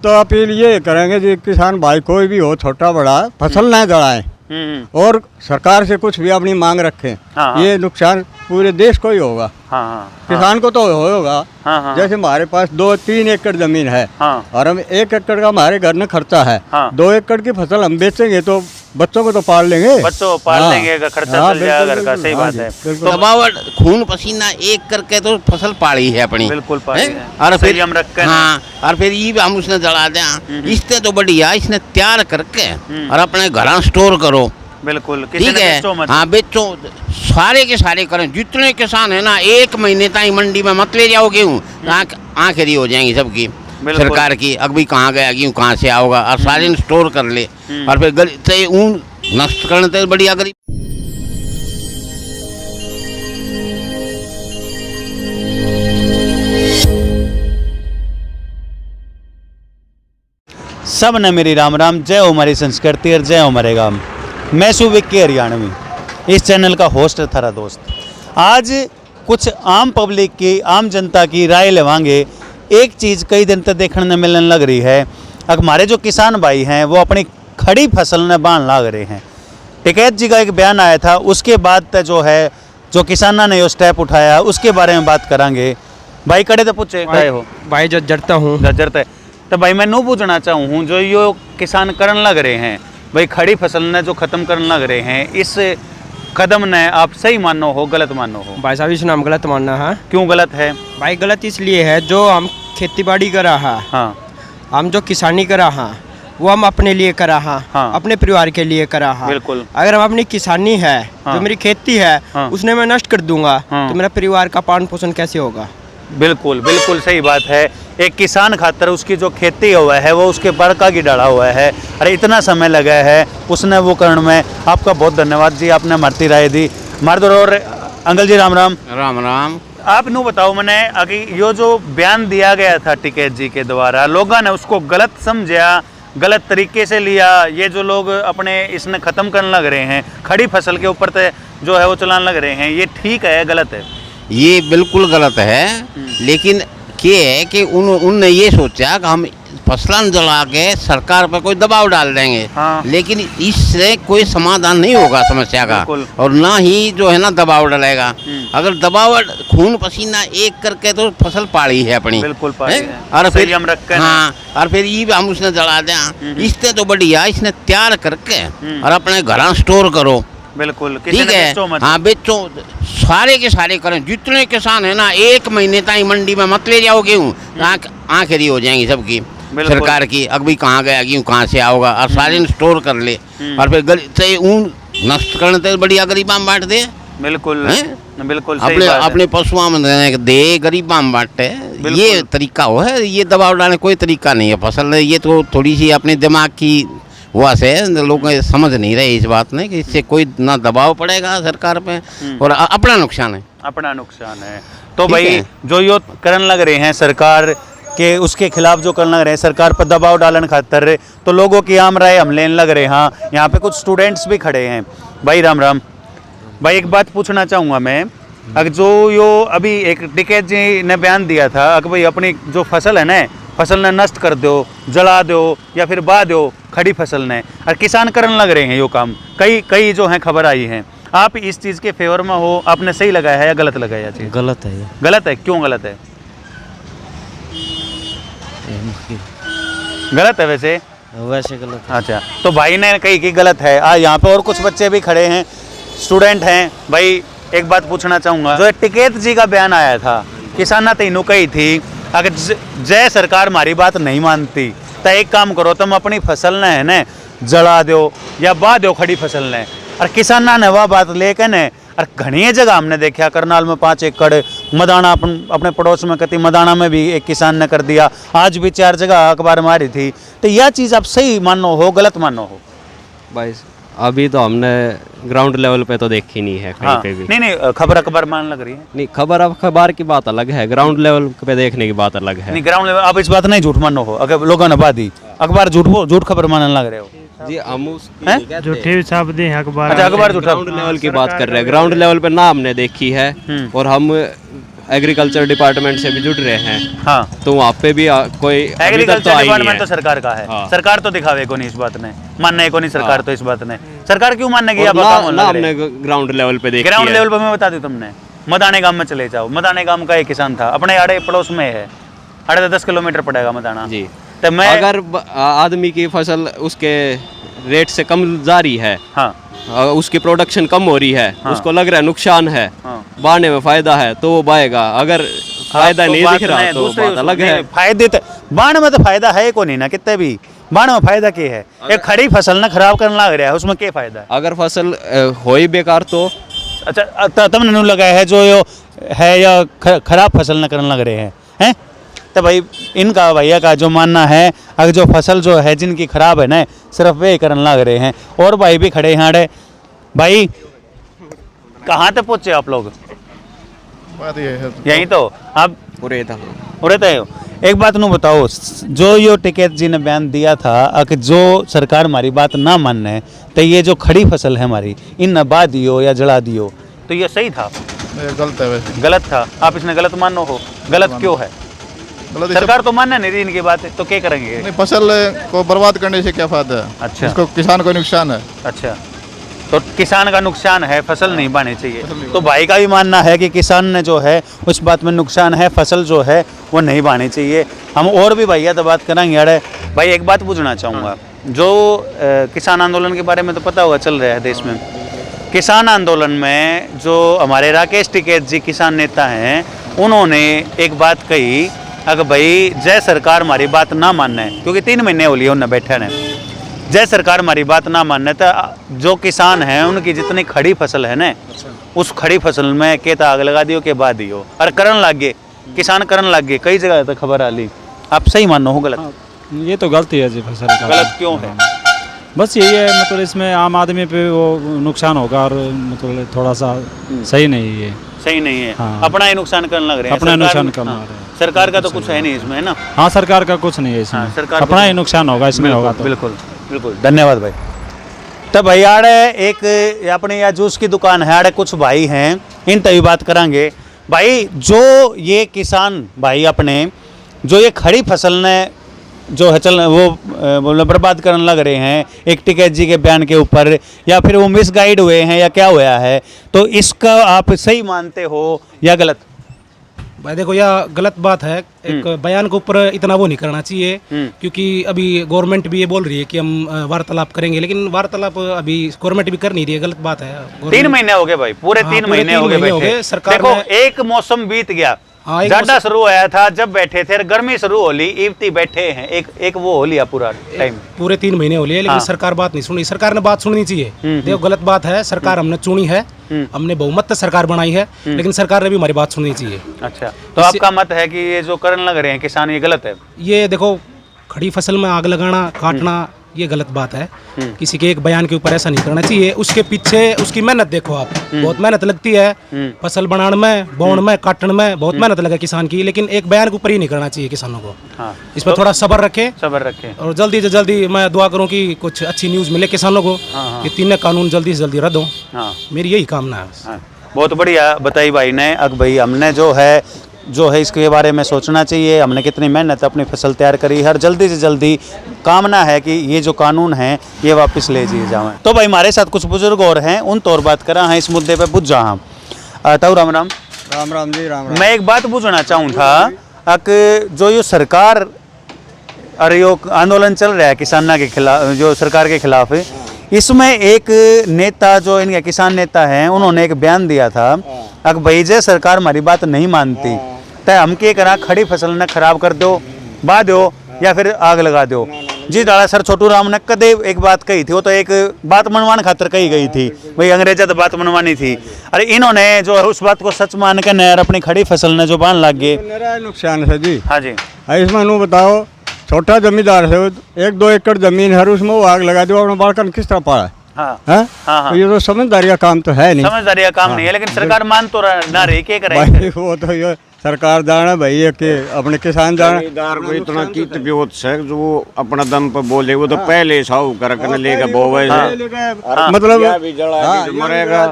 तो अपील ये करेंगे जी किसान भाई कोई भी हो छोटा बड़ा फसल न जलाएं और सरकार से कुछ भी अपनी मांग रखें। ये नुकसान पूरे देश को ही होगा। किसान को तो होगा। जैसे हमारे पास 2-3 एकड़ जमीन है और हम 1 एकड़ का हमारे घर में खर्चा है। 2 एकड़ की फसल हम बेचेंगे तो बच्चों को तो पाल लेंगे। बच्चों पाल लेंगे, खर्चा चल जाएगा घर का। सही बात है। दबावट खून पसीना एक करके तो फसल पाली है अपनी, बिल्कुल पाली है। और फिर हम रख और फिर ये भी हम उसने जला दें, इससे तो बढ़िया इसने तैयार करके और अपने घर स्टोर करो। बिल्कुल ठीक है। हाँ बेचो, सारे के सारे करें। जितने किसान है ना 1 महीने तक मंडी में मत ले जाओ गेहूँ, आंखें हो जाएंगी सबकी सरकार की। अब भी कहाँ गया गेहूँ, कहाँ से आओगा, और सारे स्टोर कर ले और फिर ऊन नष्ट करने तो बढ़िया गरीब। सब ने मेरी राम राम। जय हो हमारी संस्कृति और जय हो हमारे गाँव। मैं शू विक्की हरियाणवी, इस चैनल का होस्ट थारा दोस्त। आज कुछ आम पब्लिक की, आम जनता की राय लेवांगे। एक चीज़ कई दिन तक देखने में मिलने लग रही है, हमारे जो किसान भाई हैं वो अपनी खड़ी फसल में बांध लाग रहे हैं। टिकैत जी का एक बयान आया था, उसके बाद जो है जो किसाना ने यो स्टेप उठाया उसके बारे में बात करांगे। भाई कड़े तो पूछे गए हो भाई जर्जरता हूँ जर्जरता तो भाई मैं नू पूछना चाहूँ जो यो किसान करन लग रहे हैं, भाई खड़ी फसल ने जो खत्म करने लग रहे हैं, इस कदम ने आप सही मानो हो गलत मानो हो? भाई साहब इस नाम गलत मानना है। क्यों गलत है भाई? गलत इसलिए है जो हम खेती बाड़ी कर रहा है, हम जो किसानी कर रहा है वो हम अपने लिए कर रहा है, अपने परिवार के लिए कर रहा है। बिल्कुल। अगर हम अपनी किसानी है जो मेरी खेती है उसने मैं नष्ट कर दूंगा तो मेरा परिवार का पालन पोषण कैसे होगा? बिल्कुल बिल्कुल सही बात है। एक किसान खातर उसकी जो खेती हुआ है वो उसके बरका की डाला हुआ है, अरे इतना समय लगा है उसने वो करने में। आपका बहुत धन्यवाद जी, आपने मरती राय दी। मारदोर और अंकल जी राम राम। राम राम। आप नू बताओ मैंने अभी यो जो बयान दिया गया था टिकैत जी के द्वारा, लोगों ने उसको गलत समझा, गलत तरीके से लिया। ये जो लोग अपने इसने ख़त्म करने लग रहे हैं, खड़ी फसल के ऊपर जो है वो चलाने लग रहे हैं, ये ठीक है गलत है? ये बिल्कुल गलत है। लेकिन क्या है कि उनने ये सोचा कि हम फसलन जला के सरकार पर कोई दबाव डाल देंगे। लेकिन इससे कोई समाधान नहीं होगा समस्या का, और ना ही जो है ना दबाव डालेगा। अगर दबाव खून पसीना एक करके तो फसल पाली है अपनी, बिल्कुल पाली है। और फिर हम रख और फिर ये भी हम उसने जला दें, इससे तो बढ़िया इसने तैयार करके और अपने घर स्टोर करो। बिल्कुल। ठीक है। हाँ बेचो, सारे के सारे करें। जितने किसान है ना 1 महीने तक मंडी में मत ले जाओ गेहूँ, आंखें हो जाएंगी सबकी सरकार की। अब भी कहाँ गया गेहूँ, कहाँ से आओगा, और सारे स्टोर कर ले और फिर ऊन नष्ट करने तो बढ़िया गरीबा में बांट दे। बिल्कुल बिल्कुल अपने पशुओं में दे, गरीबा में बांटे। ये तरीका हो है, ये दबाव डालने कोई तरीका नहीं है फसल। ये तो थोड़ी सी अपने दिमाग की वहाँ से लोग समझ नहीं रहे इस बात में कि इससे कोई ना दबाव पड़ेगा सरकार पे और अपना नुकसान है, अपना नुकसान है। तो भाई जो यो करन लग रहे हैं सरकार के, उसके खिलाफ जो करने लग रहे हैं सरकार पर दबाव डालने खातर, तो लोगों की आम राय हम लेने लग रहे हैं। हाँ, यहाँ पे कुछ स्टूडेंट्स भी खड़े हैं। भाई राम राम। भाई एक बात पूछना चाहूँगा मैं, अगर जो यो अभी एक टिकैत जी ने बयान दिया था कि भाई अपनी जो फसल है ना, फसल ने नष्ट कर दो, जला दो या फिर बहा दो खड़ी फसल ने, और किसान करने लग रहे हैं यो काम। कई जो है खबर आई है, आप इस चीज़ के फेवर में हो? आपने सही लगाया है या गलत लगाया चीज़? गलत है। गलत है? क्यों गलत है? गलत है वैसे गलत है। अच्छा, तो भाई ने कही कि गलत है। यहाँ पे और कुछ बच्चे भी खड़े हैं, स्टूडेंट हैं। भाई एक बात पूछना चाहूँगा, जो टिकैत जी का बयान आया था, किसाना तीनों कही थी अगर जय सरकार हमारी बात नहीं मानती तो एक काम करो, तुम अपनी फसल ने है न जला दो या बहा दो खड़ी फसल ने। और किसाना ने वह बात लेकर न, और घनी जगह हमने देखा, करनाल में 5 एकड़, मदाना अपने पड़ोस में कति मदाना में भी एक किसान ने कर दिया। आज भी 4 जगह अखबार में आ रही थी। तो यह चीज़ आप सही मानो हो गलत मानो हो? भाई अभी तो हमने ग्राउंड लेवल पे तो देखी नहीं है कहीं पे भी। नहीं खबर अखबार मान लग रही है। नहीं, खबर अखबार की बात अलग है, ग्राउंड लेवल पे देखने की बात अलग है। नहीं, ग्राउंड लेवल आप इस बात नहीं झूठ मानो हो, अगर लोगों ने बात दी अखबार झूठ खबर मानने लग रहे हो जी। हम झूठे शब्द हैं अखबार। अच्छा, अखबार झूठा ग्राउंड लेवल की बात कर रहे हैं। ग्राउंड लेवल पे ना हमने देखी है, और हम एग्रीकल्चर डिपार्टमेंट से भी जुड़ रहे हैं। हाँ तो वहाँ पे भी कोई अभी तक तो एग्रीकल्चर आई नहीं डिपार्टमेंट है। तो सरकार का है। हाँ। सरकार तो दिखावे को नहीं इस बात ने, मानने को नहीं सरकार तो इस बात ने। सरकार क्यों मानने की और आप ना, काम ना लग रहे हमने ग्राउंड लेवल पे देखी ग्राउंड है। लेवल पर मैं बता दूं तुमने, मदाने गांव में चले जाओ। मदाने गांव का एक किसान था, अपने आड़े पड़ोस में है, आड़े 10 किलोमीटर पड़ेगा मदाना जी। तो मैं अगर आदमी की फसल उसके रेट से कम जा रही है, हाँ उसकी प्रोडक्शन कम हो रही है, हाँ। उसको लग रहा है नुकसान है, हाँ। बाढ़ने में फायदा है तो वो बाएगा। अगर फायदा तो नहीं बात दिख रहा नहीं, तो दूसरी बात अलग है। फायदे तो बाढ़ में तो फायदा है को नहीं ना, कितने भी बाढ़ में फायदा क्या है? एक खड़ी फसल ना खराब करने लग रहा है, उसमें क्या फायदा है? अगर फसल हो ही बेकार तो अच्छा तब नू लगा है जो यो है या खराब फसल न करने लग रहे हैं तो भाई इनका भैया का जो मानना है, अगर जो फसल जो है जिनकी खराब है ना, सिर्फ वे करने लग रहे हैं। और भाई भी खड़े हैं अड़े। भाई कहाँ तक पहुँचे आप लोग? बात ये है यहीं तो आप पूरे था। रहते हो। एक बात नू बताओ, जो यो टिकैत जी ने बयान दिया था कि जो सरकार हमारी बात ना माने तो ये जो खड़ी फसल है हमारी, इन नबा दियो या जला दियो, तो ये सही था? ये गलत है वैसे। गलत था। आप इसने गलत मानो हो? गलत क्यों है? गलत सरकार तो मानने नहीं रही इनकी बात, तो क्या करेंगे? नहीं, फसल को बर्बाद करने से क्या फायदा है? अच्छा। इसको किसान को नुकसान है। अच्छा, तो किसान का नुकसान है, फसल नहीं बानी चाहिए। फसल नहीं तो भाई का भी मानना है कि किसान ने जो है उस बात में नुकसान है, फसल जो है वो नहीं बानी चाहिए। हम और भी भैया तो बात करेंगे। अरे भाई एक बात पूछना चाहूँगा, जो किसान आंदोलन के बारे में तो पता होगा चल रहा है देश में। किसान आंदोलन में जो हमारे राकेश टिकैत जी किसान नेता हैं, उन्होंने एक बात कही, अगर भाई जय सरकार हमारी बात ना मानना है, क्योंकि 3 महीने हो लिए उन्हें बैठे ने, जय सरकार हमारी बात ना मानना तो जो किसान हैं उनकी जितनी खड़ी फसल है ना, उस खड़ी फसल में कहता आग लगा दियो के बाद दियो, और करन लग गए किसान, करन लग गए। कई जगह तक खबर आ ली। आप सही मानो हो गलत? ये तो गलती है जी फसल का। गलत क्यों है? बस यही है, मतलब इसमें आम आदमी पे वो नुकसान होगा और मतलब थोड़ा सा सही नहीं है। सही नहीं है। हाँ। अपना ही नुकसान करने लग रहे हैं। अपना सरकार- नुकसान करना हाँ। रहे हैं। सरकार का तो कुछ है नहीं इसमें, है ना? हाँ, सरकार का कुछ नहीं है इसमें। हाँ, सरकार अपना को- ही नुकसान होगा इसमें होगा तो। बिल्कुल बिल्कुल। धन्यवाद भाई। तो भाई आड़े एक अपने यहाँ जूस की दुकान है, आड़े कुछ भाई हैं, इन तभी बात करेंगे। भाई जो ये किसान भाई अपने जो ये खड़ी फसल ने जो है चल वो बर्बाद करने लग रहे हैं एक टिकैत जी के बयान के ऊपर, या फिर वो मिसगाइड हुए हैं या क्या हुआ है, तो इसका आप सही मानते हो या गलत? भाई देखो, यह गलत बात है। एक बयान के ऊपर इतना वो नहीं करना चाहिए, क्योंकि अभी गवर्नमेंट भी ये बोल रही है कि हम वार्तालाप करेंगे, लेकिन वार्तालाप अभी गवर्नमेंट भी कर नहीं रही है। गलत बात है। 3 महीने हो गए भाई, पूरे हाँ, 3 पूरे महीने 3 हो गए महीने हो बैठे। गए। सरकार देखो ने- एक मौसम बीत गया, हाँ, एक ज्यादा मौसम- शुरू होया था जब बैठे थे, गर्मी शुरू हो ली, इवती बैठे हैं, एक वो हो लिया पूरा टाइम। पूरे 3 महीने हो लिए, लेकिन हाँ। सरकार बात नहीं सुनी। सरकार ने बात सुननी चाहिए। देखो, गलत बात है। सरकार हमने चुनी है, हमने बहुमत सरकार बनाई है, लेकिन सरकार ने भी हमारी बात सुननी चाहिए। अच्छा, तो आपका मत है कि ये जो करने लग रहे हैं किसान, ये गलत है? ये देखो, खड़ी फसल में आग लगाना, काटना, ये गलत बात है। किसी के एक बयान के ऊपर ऐसा नहीं करना चाहिए। उसके पीछे उसकी मेहनत देखो आप, बहुत मेहनत लगती है फसल बनाने में, बोने में, काटने में, बहुत मेहनत लगे किसान की, लेकिन एक बयान के ऊपर ही नहीं करना चाहिए किसानों को। हाँ। इस पर थोड़ा सब्र रखें, सब्र रखें। और जल्दी से जल्दी मैं दुआ करूं कि कुछ अच्छी न्यूज़ मिले किसानों को, कि 3 कानून जल्दी से जल्दी रद्द हो। हाँ मेरी यही कामना है। हाँ, बहुत बढ़िया बताई भाई ने। अब भाई हमने जो है इसके बारे में सोचना चाहिए, हमने कितनी मेहनत अपनी फसल तैयार करी, हर जल्दी से जल्दी कामना है कि ये जो कानून है ये वापस ले दिए जाएं। तो भाई हमारे साथ कुछ बुजुर्ग और हैं, उन तौर बात करा है इस मुद्दे पे बुझ जा हम। ताऊ राम राम। राम राम जी, राम राम। मैं एक बात पूछना चाहूँ था कि जो ये सरकार और यो आंदोलन चल रहा है किसानों के खिलाफ, जो सरकार के खिलाफ, इसमें एक नेता जो इनके किसान नेता हैं, उन्होंने एक बयान दिया था, अगर भाई जे सरकार हमारी बात नहीं मानती तो हम क्या करा, खड़ी फसल ने खराब कर दो, बा दो, या फिर आग लगा दो। जी डाला सर छोटू राम ने कदे एक बात कही थी, वो तो एक बात मनवाने खातिर कही गई थी, भाई अंग्रेजा तो बात मनवानी थी। अरे इन्होंने जो है उस बात को सच मान के नहर अपनी खड़ी फसल ने जो बांध लग गए। मेरा नुकसान है जी। हाँ जी। इसमें नू बताओ, छोटा जमींदार है, 1-2 एकड़ जमीन है, उसमें वो आग लगा दो, अपना बालकन किस तरह पाड़ा है? हाँ हैं? हाँ, हाँ। तो ये तो समझदारी का काम तो है नहीं। समझदारी का काम नहीं है, लेकिन सरकार मान तो ना रही, क्या करें? भाई वो तो ये सरकार जाने भाई है कि अपने किसान जाने जमींदार को इतना कीत ब्योत से जो वो अपना दम पे बोले वो तो पहले साहू करके लेगा बोवे मतलब भी जला के मरेगा।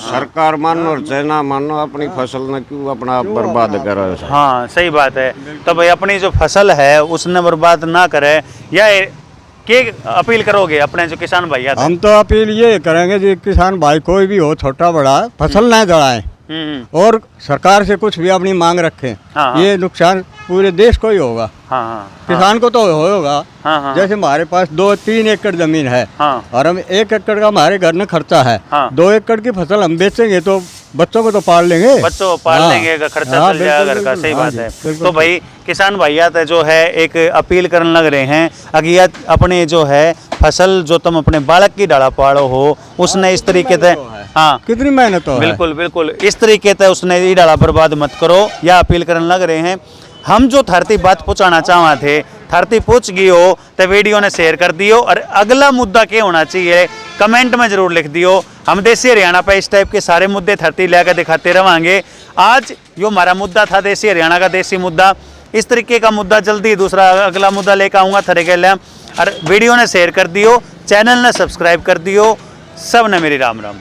सरकार मानो और चाहे ना मानो अपनी फसल न क्यों अपना आप बर्बाद करे। हाँ सही बात है। तो भाई अपनी जो फसल है उसने बर्बाद ना करे, या के अपील करोगे अपने जो किसान भाई आते हैं? हम तो अपील ये करेंगे जी किसान भाई कोई भी हो छोटा बड़ा फसल ना जलाए और सरकार से कुछ भी अपनी मांग रखें। ये नुकसान पूरे देश को ही होगा। किसान को तो होगा। जैसे हमारे पास 2-3 एकड़ जमीन है और हम 1 एकड़ का हमारे घर में खर्चा है, 2 एकड़ की फसल हम बेचेंगे तो बच्चों को तो पाल लेंगे, बच्चों पाल लेंगे, खर्चा चल जाएगा घर का। सही बात है। तो भाई किसान भाइयात जो है एक अपील करने लग रहे हैं, अगर अपने जो है फसल जो तुम अपने बालक की डाला पाड़ो हो उसने इस तरीके से, हाँ कितनी मेहनत हो, बिल्कुल बिल्कुल इस तरीके से उसने ये डाला बर्बाद मत करो, या अपील करने लग रहे हैं। हम जो थारती बात पहुंचाना चाहवा थे थारती पूछ गई हो तो वीडियो ने शेयर कर दियो, और अगला मुद्दा क्या होना चाहिए कमेंट में जरूर लिख दियो। हम देसी हरियाणा पे इस टाइप के सारे मुद्दे थारती लेकर दिखाते रहेंगे। आज जो हमारा मुद्दा था देसी हरियाणा का देसी मुद्दा, इस तरीके का मुद्दा जल्दी दूसरा अगला मुद्दा लेकर आऊँगा थरे के लिए। और वीडियो ने शेयर कर दियो, चैनल ने सब्सक्राइब कर दियो। सब ने मेरी राम राम।